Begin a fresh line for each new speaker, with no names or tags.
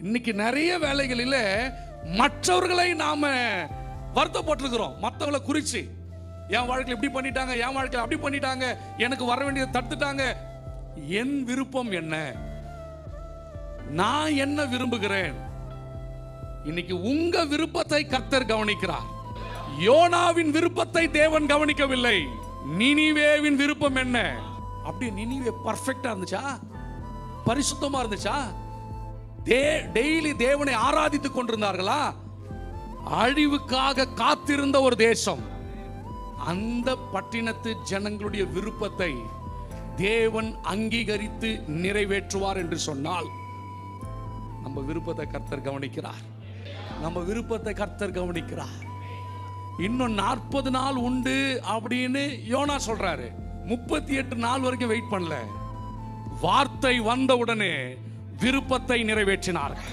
இன்னைக்கு நிறைய வேலைகளில் மற்றவர்களை நாம வருத்தப்பட்டிருக்கிறோம். மற்றவங்களை குறிச்சு என் வாழ்க்கையில் இப்படி பண்ணிட்டாங்க, என் வாழ்க்கையில் அப்படி பண்ணிட்டாங்க, எனக்கு வர வேண்டியதை தடுத்துட்டாங்க. என் விருப்பம் என்ன? நான் என்ன விரும்புகிறேன்? இன்னைக்கு உங்க விருப்பத்தை கர்த்தர் கவனிக்கிறார். யோனாவின் விருப்பத்தை தேவன் கவனிக்கவில்லை. நினிவேவின் விருப்பம் என்ன? அப்படி நினிவே பர்ஃபெக்டா இருந்துச்சா? பரிசுத்தமா இருந்துச்சா? டெய்லி தேவனை ஆராதித்துக் கொண்டிருந்தார்களா? அழிவுக்காக காத்திருந்த ஒரு தேசம். அந்த பட்டினத்து ஜனங்களுடைய விருப்பத்தை தேவன் அங்கீகரித்து நிறைவேற்றுவார் என்று சொன்னால், நம்ம விருப்பத்தை கர்த்தர் கவனிக்கிறார். நம்ம விருப்பத்தை கர்த்தர் கவனிக்கிறார். இன்னும் 40 நாள் உண்டு அப்படின்னு யோனா சொல்றாரு. 38 நாள் வரைக்கும் வெயிட் பண்ணல. வார்த்தை வந்த உடனே விருப்பத்தை நிறைவேற்றினார்.